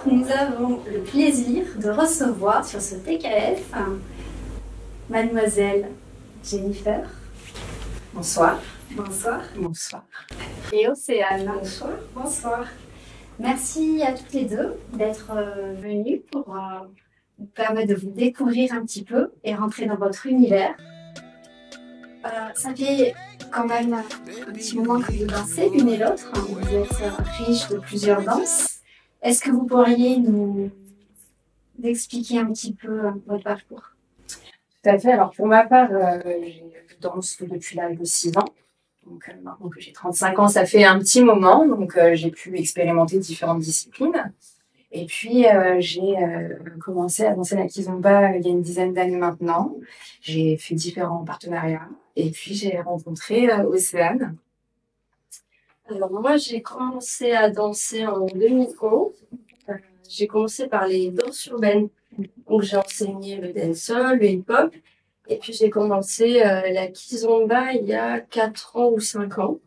nous avons le plaisir de recevoir sur ce TKF Mademoiselle Jennifer. Bonsoir. Bonsoir. Bonsoir. Et Océane. Bonsoir. Bonsoir. Merci à toutes les deux d'être venues pour nous permettre de vous découvrir un petit peu et rentrer dans votre univers. Ça fait quand même un petit moment que vous dansez l'une et l'autre. Vous êtes riche de plusieurs danses. Est-ce que vous pourriez nous expliquer un petit peu votre parcours? Tout à fait. Alors, pour ma part, je danse depuis l'âge de 6 ans. Donc, maintenant que j'ai 35 ans, ça fait un petit moment. Donc, j'ai pu expérimenter différentes disciplines. Et puis, j'ai commencé à danser la kizomba il y a une dizaine d'années maintenant. J'ai fait différents partenariats. Et puis, j'ai rencontré Océane. Alors moi, j'ai commencé à danser en 2011. J'ai commencé par les danses urbaines. Donc j'ai enseigné le dancehall, le hip-hop. Et puis j'ai commencé la kizomba il y a 4 ans ou 5 ans.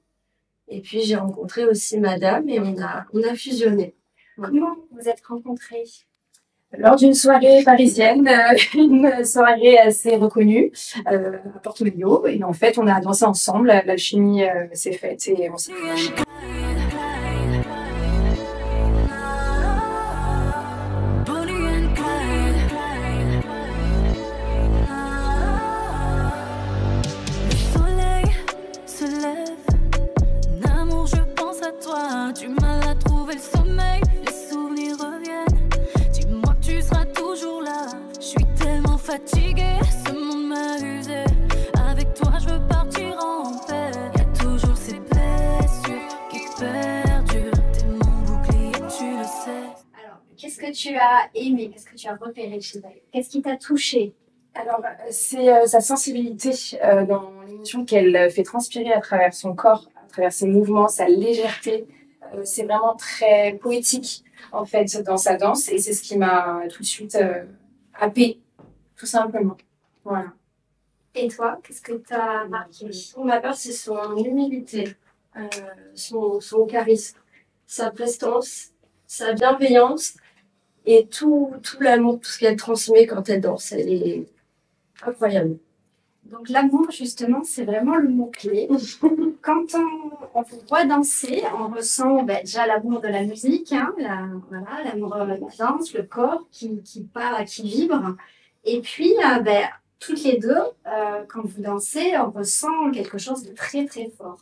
Et puis j'ai rencontré aussi madame et on a fusionné. Comment vous êtes rencontrés? Lors d'une soirée parisienne, une soirée assez reconnue à Porto Vecchio. Et en fait, on a dansé ensemble, l'alchimie s'est faite et on s'est... Du mal à trouver le sommeil, les souvenirs reviennent. Dis-moi que tu seras toujours là. Je suis tellement fatiguée, ce monde m'a usée. Avec toi, je veux partir en paix. Y'a toujours ces blessures qui perdurent. T'es mon bouclier, tu le sais. Alors, qu'est-ce que tu as aimé? Qu'est-ce que tu as repéré chez elle? Qu'est-ce qui t'a touché? Alors, c'est sa sensibilité dans l'émotion qu'elle fait transpirer à travers son corps, à travers ses mouvements, sa légèreté. C'est vraiment très poétique, en fait, dans sa danse. Et c'est ce qui m'a tout de suite happée, tout simplement. Voilà. Et toi, qu'est-ce que tu as marqué? Pour ma part, c'est son humilité, son charisme, sa prestance, sa bienveillance et tout l'amour, tout ce qu'elle transmet quand elle danse. Elle est incroyable. Donc l'amour, justement, c'est vraiment le mot-clé. Quand on vous voit danser, on ressent déjà l'amour de la musique, hein, l'amour de la danse, le corps qui part, qui vibre. Et puis, toutes les deux, quand vous dansez, on ressent quelque chose de très, très fort.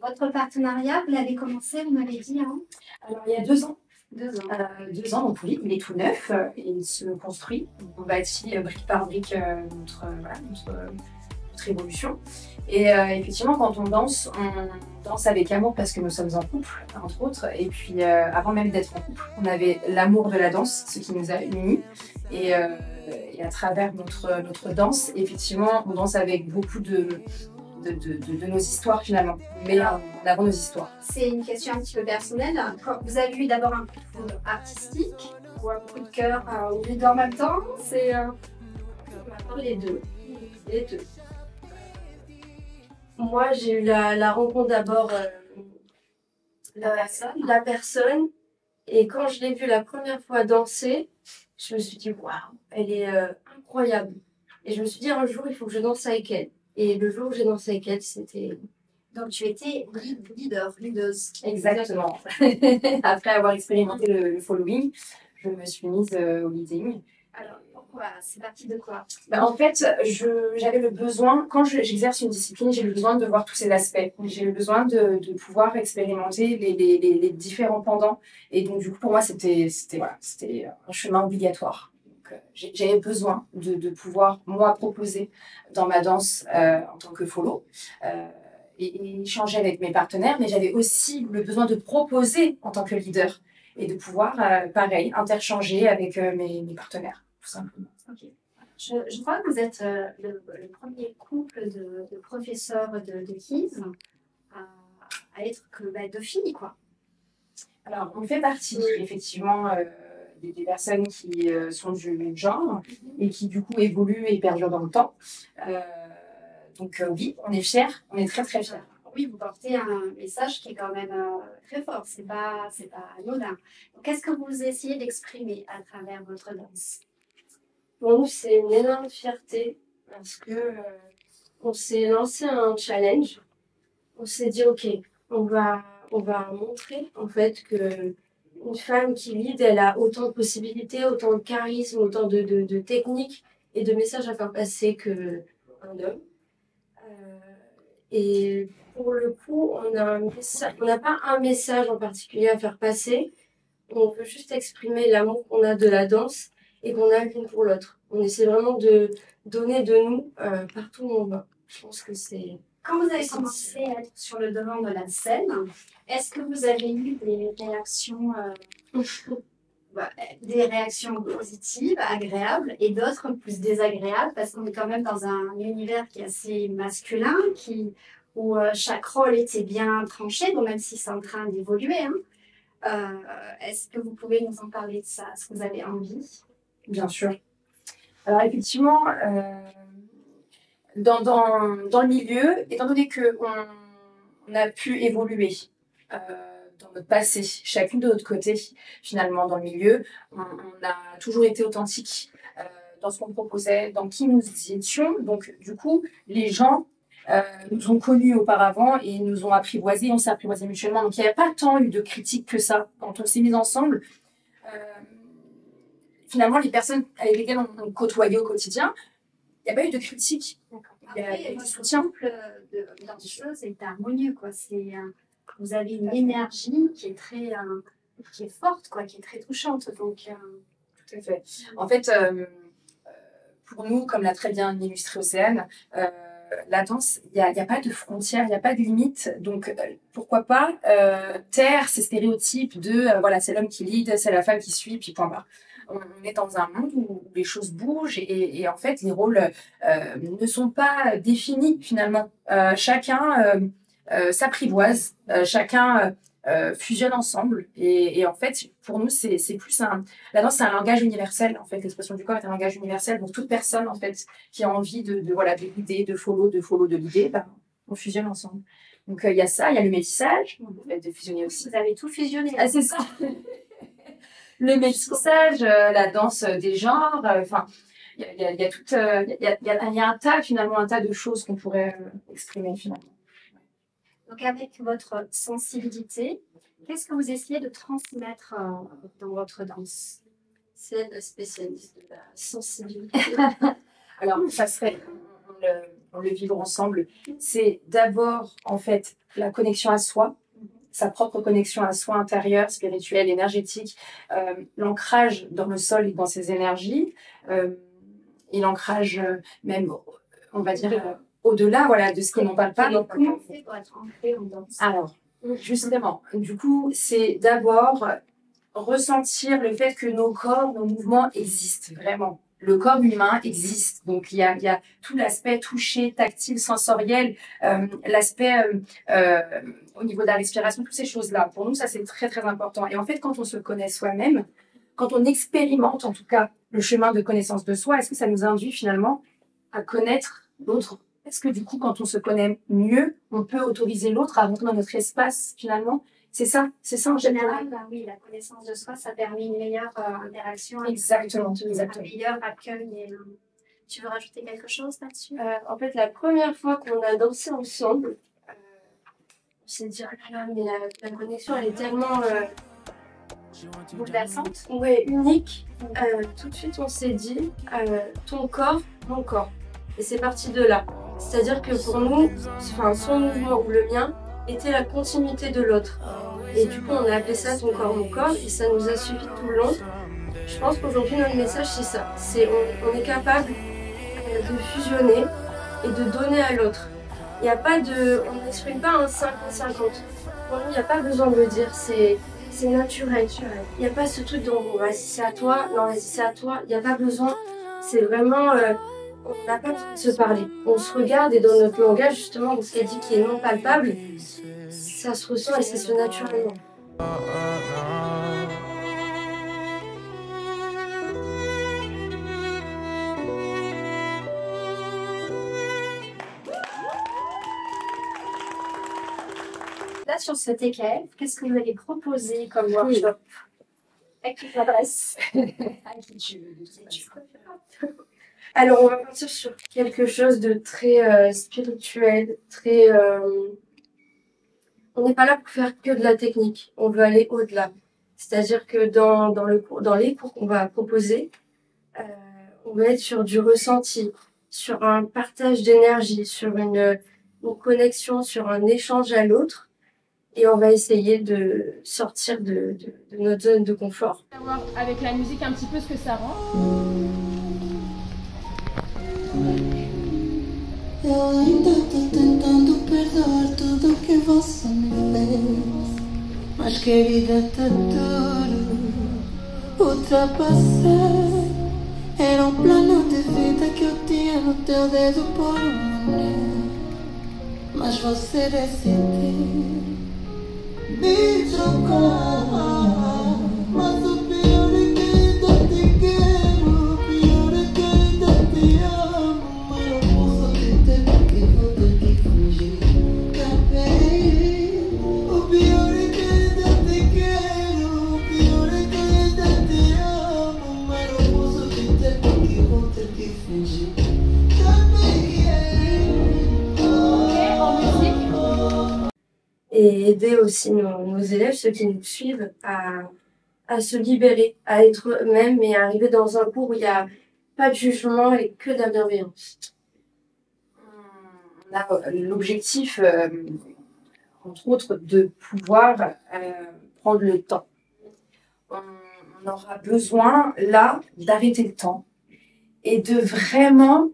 Votre partenariat, vous l'avez commencé, vous m'avez dit, hein? Alors, il y a 2 ans. 2 ans. 2 ans, donc oui, il est tout neuf et il se construit. On bâtit brique par brique notre évolution. Et effectivement, quand on danse avec amour parce que nous sommes en couple, entre autres. Et puis, avant même d'être en couple, on avait l'amour de la danse, ce qui nous a unis. Et à travers notre danse, effectivement, on danse avec beaucoup de nos histoires finalement. Mais en avant nos histoires. C'est une question un petit peu personnelle. Vous avez eu d'abord un coup de foudre artistique ou un coup de cœur ou les deux en même temps? C'est les deux. Les deux. Moi, j'ai eu la rencontre d'abord la personne. Et quand je l'ai vue la première fois danser, je me suis dit, waouh, elle est incroyable. Et je me suis dit, un jour, il faut que je danse avec elle. Et le jour où j'ai dansé avec elle, c'était... Donc, tu étais leaduse. Exactement. Après avoir expérimenté le following, je me suis mise au leading. Alors, pourquoi? C'est parti de quoi? En fait, j'avais le besoin, quand j'exerce une discipline, j'ai le besoin de voir tous ces aspects. J'ai le besoin de pouvoir expérimenter les différents pendants. Et donc, du coup, pour moi, c'était un chemin obligatoire. J'avais besoin de pouvoir, moi, proposer dans ma danse en tant que follow et échanger avec mes partenaires, mais j'avais aussi le besoin de proposer en tant que leader et de pouvoir, pareil, interchanger avec mes partenaires, tout simplement. Okay. Je crois que vous êtes le premier couple de professeurs de Kiz à être que deux filles, quoi. Alors, on fait partie, effectivement, des personnes qui sont du même genre et qui, du coup, évoluent et perdurent dans le temps. Donc oui, on est fiers, on est très très fiers. Oui, vous portez un message qui est quand même très fort, c'est pas anodin. Qu'est-ce que vous essayez d'exprimer à travers votre danse? Pour nous, c'est une énorme fierté parce que on s'est lancé un challenge. On s'est dit, OK, on va montrer en fait que une femme qui lead, elle a autant de possibilités, autant de charisme, autant de techniques et de messages à faire passer qu'un homme. Et pour le coup, on n'a pas un message en particulier à faire passer. On veut juste exprimer l'amour qu'on a de la danse et qu'on a l'une pour l'autre. On essaie vraiment de donner de nous partout où on va. Je pense que c'est... Quand vous avez commencé à être sur le devant de la scène, est-ce que vous avez eu des réactions positives, agréables, et d'autres plus désagréables, parce qu'on est quand même dans un univers qui est assez masculin, où chaque rôle était bien tranché, bon, même si c'est en train d'évoluer, hein. Est-ce que vous pouvez nous en parler de ça? Est-ce que vous avez envie? Bien sûr. Alors effectivement, dans le milieu, étant donné qu'on a pu évoluer dans notre passé, chacune de notre côté, finalement, dans le milieu, on a toujours été authentique dans ce qu'on proposait, dans qui nous étions. Donc, du coup, les gens nous ont connus auparavant et nous ont apprivoisés, on s'est apprivoisés mutuellement. Donc, il n'y a pas tant eu de critiques que ça. Quand on s'est mis ensemble, finalement, les personnes avec lesquelles on côtoyait au quotidien, il n'y a pas eu de critiques. Il y a eu du soutien. Dans des choses est harmonieux, quoi. Vous avez une énergie qui est qui est forte, quoi, qui est très touchante. Donc, tout à fait. En fait, pour nous, comme l'a très bien illustré Océane, la danse, il n'y a pas de frontières, il n'y a pas de limites. Donc, pourquoi pas taire ces stéréotypes de voilà, c'est l'homme qui lead, c'est la femme qui suit, puis point barre. On est dans un monde où les choses bougent et en fait, les rôles ne sont pas définis finalement. Chacun s'apprivoise, chacun fusionne ensemble. Et en fait, pour nous, c'est plus la danse, c'est un langage universel. En fait, l'expression du corps est un langage universel. Donc, toute personne, en fait, qui a envie de l'idée, de follow de l'idée, ben, on fusionne ensemble. Donc, il y a ça, il y a le métissage, de fusionner aussi. Vous avez tout fusionné. Ah, c'est ça. Le métissage, la danse des genres, enfin, il y a tout, il y a un tas de choses qu'on pourrait exprimer finalement. Donc, avec votre sensibilité, qu'est-ce que vous essayez de transmettre dans votre danse? C'est la spécialiste de la sensibilité. Alors, ça serait, on le vivre ensemble, c'est d'abord, en fait, la connexion à soi, sa propre connexion à soi intérieure, spirituelle, énergétique, l'ancrage dans le sol et dans ses énergies, et l'ancrage même, on va dire, au-delà, voilà, de ce que l'on parle pas. Donc, comment on fait pour être ancré en danse? Alors, justement, du coup, c'est d'abord ressentir le fait que nos corps, nos mouvements existent vraiment. Le corps humain existe. Donc, il y a tout l'aspect touché, tactile, sensoriel, l'aspect au niveau de la respiration, toutes ces choses-là. Pour nous, ça, c'est très, très important. Et en fait, quand on se connaît soi-même, quand on expérimente, en tout cas, le chemin de connaissance de soi, est-ce que ça nous induit finalement à connaître l'autre? Est-ce que du coup, quand on se connaît mieux, on peut autoriser l'autre à rentrer dans notre espace finalement? C'est ça en général. Bah oui, la connaissance de soi, ça permet une meilleure interaction. Exactement. Un meilleur accueil. Tu veux rajouter quelque chose là-dessus? En fait, la première fois qu'on a dansé ensemble, on s'est dit, oh là là, mais la connexion, elle est tellement bouleversante. Ouais, unique. Tout de suite, on s'est dit, ton corps, mon corps. Et c'est parti de là. C'est-à-dire que pour nous, son mouvement ou le mien était la continuité de l'autre. Et du coup, on a appelé ça ton corps, mon corps, et ça nous a suffi tout le long. Je pense qu'aujourd'hui, notre message, c'est ça. On est capable de fusionner et de donner à l'autre. Il n'y a pas on n'exprime pas un 50-50. Pour nous, il n'y a pas besoin de le dire, c'est naturel. Il n'y a pas ce truc de bon, vas-y, c'est à toi, non, vas-y, c'est à toi. Il n'y a pas besoin. C'est vraiment, on n'a pas besoin de se parler. On se regarde et dans notre langage, justement, ce qu'elle dit qui est non palpable, ça se ressent et ça se fait naturellement. là, sur ce TKF, qu'est-ce que vous allez proposer comme workshop? À qui t'adresses? À qui tu Alors, on va partir sur quelque chose de très spirituel, très... On n'est pas là pour faire que de la technique, on veut aller au-delà. C'est-à-dire que dans les cours qu'on va proposer, on va être sur du ressenti, sur un partage d'énergie, sur une connexion, sur un échange à l'autre. Et on va essayer de sortir de notre zone de confort. Savoir avec la musique un petit peu ce que ça rend. Eu ainda tô tentando perdoar tudo que você me fez. Mas querida, tá duro ultrapassar. Era plano de vida que eu tinha no teu dedo por anel. Mas você decidiu me trocar. Mas o pior é que ainda te quero. O pior é que ainda te amo. Mas não posso te ter porque vou ter que fugir. Também. O pior é que ainda te quero. O pior é que ainda te amo. Mas não posso te ter porque vou ter que fugir. Et aider aussi nos élèves, ceux qui nous suivent, à se libérer, à être eux-mêmes et à arriver dans un cours où il n'y a pas de jugement et que de la bienveillance. On a l'objectif, entre autres, de pouvoir prendre le temps. On aura besoin, là, d'arrêter le temps et de vraiment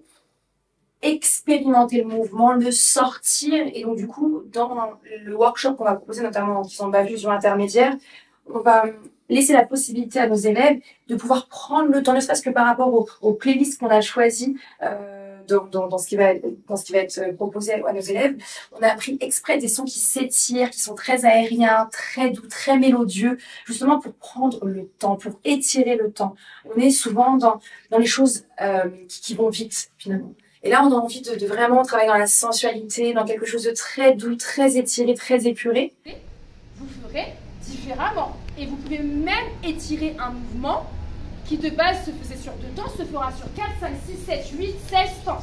expérimenter le mouvement, le sortir. Et donc, du coup, dans le workshop qu'on va proposer, notamment qui sont en fusion intermédiaire, on va laisser la possibilité à nos élèves de pouvoir prendre le temps, ne serait-ce que par rapport aux playlists qu'on a choisies dans ce qui va être proposé à nos élèves. On a pris exprès des sons qui s'étirent, qui sont très aériens, très doux, très mélodieux, justement pour prendre le temps, pour étirer le temps. On est souvent dans les choses qui vont vite, finalement. Et là, on a envie de vraiment travailler dans la sensualité, dans quelque chose de très doux, très étiré, très épuré. Vous ferez différemment. Et vous pouvez même étirer un mouvement qui de base se faisait sur 2 temps, se fera sur 4, 5, 6, 7, 8, 16 temps.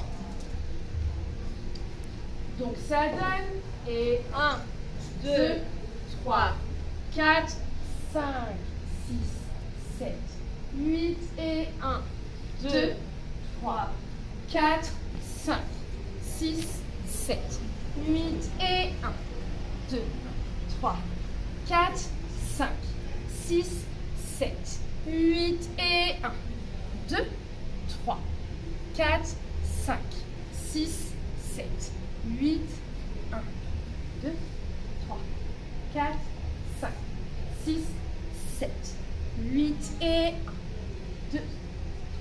Donc ça donne, et 1, 2, 3, 4, 5, 6, 7, 8, et 1, 2, 3, 4, 5, 6, 7, 8, et 1, 2, 3, 4, 5, 6, 7, 8, et 1, 2, 3, 4, 5, 6, 7, 8, 1, 2, 3, 4, 5, 6, 7, 8, et 1, 2,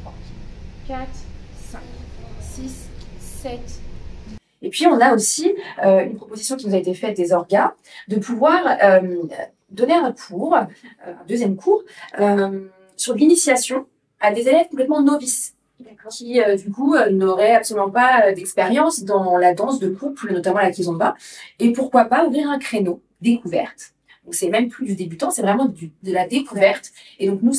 3, 4, 5, 6, 7. Et puis, on a aussi une proposition qui nous a été faite des orgas, de pouvoir donner un cours, un deuxième cours, sur l'initiation à des élèves complètement novices, qui, du coup, n'auraient absolument pas d'expérience dans la danse de couple, notamment la kizomba, et pourquoi pas ouvrir un créneau découverte. Donc, c'est même plus du débutant, c'est vraiment de la découverte. Et donc, nous,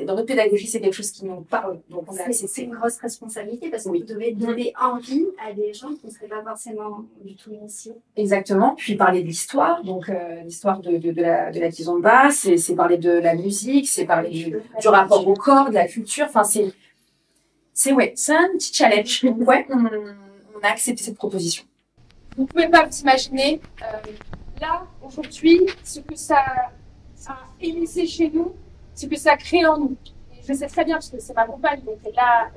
dans notre pédagogie, c'est quelque chose qui nous parle. Donc, c'est une grosse responsabilité parce que oui. Vous devez donner envie à des gens qui ne seraient pas forcément du tout initiés. Exactement. Puis parler de l'histoire. Donc, l'histoire de la kizomba, c'est parler de la musique, c'est parler du rapport au corps, de la culture. Enfin, c'est un petit challenge. Donc, ouais, on a accepté cette proposition. Vous ne pouvez pas vous imaginer, là, aujourd'hui, ce que ça a émissé chez nous, ce que ça crée en nous. Et je sais très bien, parce que c'est ma compagne, donc là,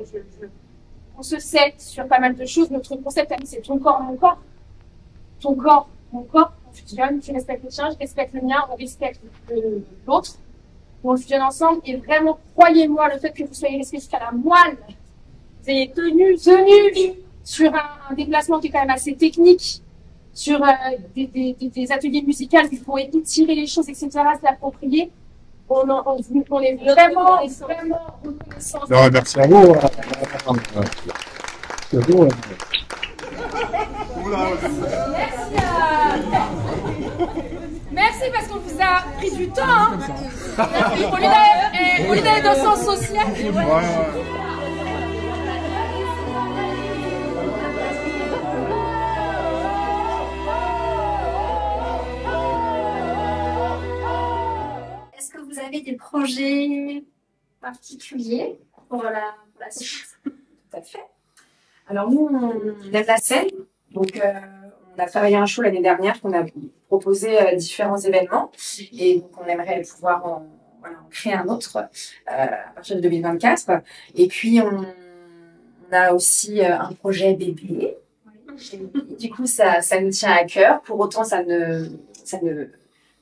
on se sait sur pas mal de choses. Notre concept à nous, c'est ton corps, mon corps. Ton corps, mon corps, on fusionne, tu respectes le tien, je respecte le mien, on respecte l'autre. On fusionne ensemble, et vraiment, croyez-moi, le fait que vous soyez restés jusqu'à la moelle, vous ayez tenu sur un déplacement qui est quand même assez technique, sur des ateliers musicaux, il faut étirer les choses, etc., s'approprier. On est vraiment reconnaissants. Non, merci à vous. C'est beau. Merci à... merci parce qu'on vous a pris du temps. Hein. Au lieu d'aller dans le sens social. Est-ce que vous avez des projets particuliers pour la suite? Tout à fait. Alors nous, on aime la scène. Donc, on a travaillé un show l'année dernière qu'on a proposé différents événements. Et donc, on aimerait pouvoir en créer un autre à partir de 2024. Et puis, on a aussi un projet bébé. Et du coup, ça nous tient à cœur. Pour autant, ça ne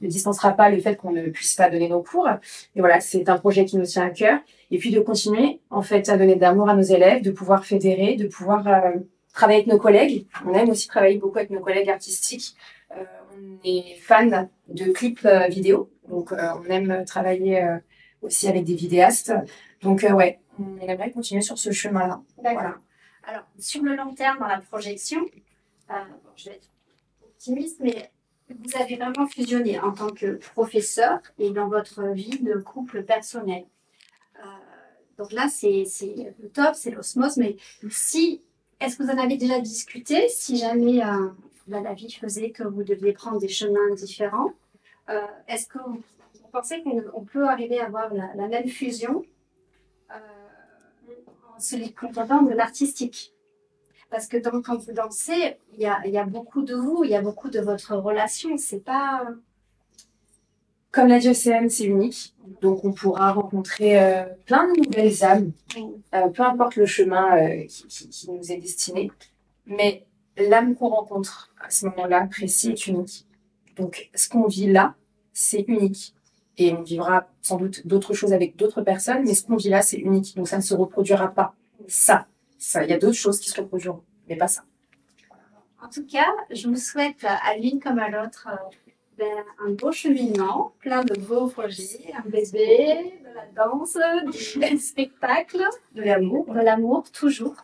distancera pas le fait qu'on ne puisse pas donner nos cours. Et voilà, c'est un projet qui nous tient à cœur. Et puis de continuer, en fait, à donner de l'amour à nos élèves, de pouvoir fédérer, de pouvoir travailler avec nos collègues. On aime aussi travailler beaucoup avec nos collègues artistiques. On est fan de clips vidéo. Donc, on aime travailler aussi avec des vidéastes. Donc, ouais, on aimerait continuer sur ce chemin-là. Voilà. Alors, sur le long terme, dans la projection, je vais être optimiste, mais vous avez vraiment fusionné en tant que professeur et dans votre vie de couple personnel. Donc là, c'est le top, c'est l'osmose, mais est-ce que vous en avez déjà discuté si jamais la vie faisait que vous deviez prendre des chemins différents? Est-ce que vous pensez qu'on peut arriver à avoir la même fusion en se contentant de l'artistique? Parce que quand vous dansez, il y a beaucoup de vous, il y a beaucoup de votre relation. C'est pas... Comme l'a dit Océane, c'est unique. Donc, on pourra rencontrer plein de nouvelles âmes, peu importe le chemin qui nous est destiné. Mais l'âme qu'on rencontre à ce moment-là précis est unique. Donc, ce qu'on vit là, c'est unique. Et on vivra sans doute d'autres choses avec d'autres personnes, mais ce qu'on vit là, c'est unique. Donc, ça ne se reproduira pas. Ça, il y a d'autres choses qui se reproduiront, mais pas ça. En tout cas, je vous souhaite à l'une comme à l'autre un beau cheminement, plein de beaux projets, un bébé, de la danse, des spectacles, de l'amour, toujours.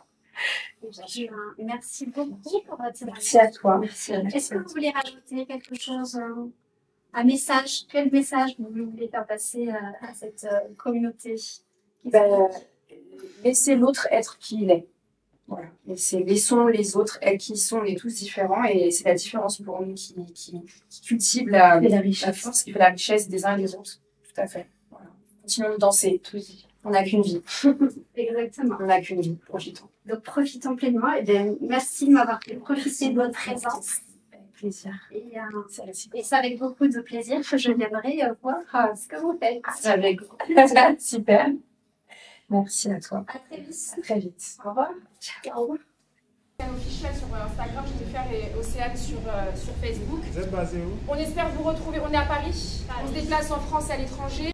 Merci beaucoup pour votre témoignage. Merci à toi. Est-ce que vous voulez rajouter quelque chose, un message? Quel message vous voulez faire passer à cette communauté? Laissez l'autre être qui il est. Voilà. Laissons les autres être qui ils sont. On est tous différents et c'est la différence pour nous qui cultive la force, qui fait la richesse des uns et des autres. Tout à fait. Voilà. Continuons de danser. On n'a qu'une vie. Exactement. On n'a qu'une vie. Profitons. Donc profitons pleinement. Et bien, merci de m'avoir fait profiter de votre présence. Avec plaisir. Et c'est avec beaucoup de plaisir que je viendrai voir ce que vous faites. Avec super. Merci à toi. À très vite. À très vite. Au revoir. Au revoir. Officiel sur Instagram, Jennifer et Océane sur Facebook. Vous êtes basé où? On espère vous retrouver. On est à Paris. On se déplace en France et à l'étranger.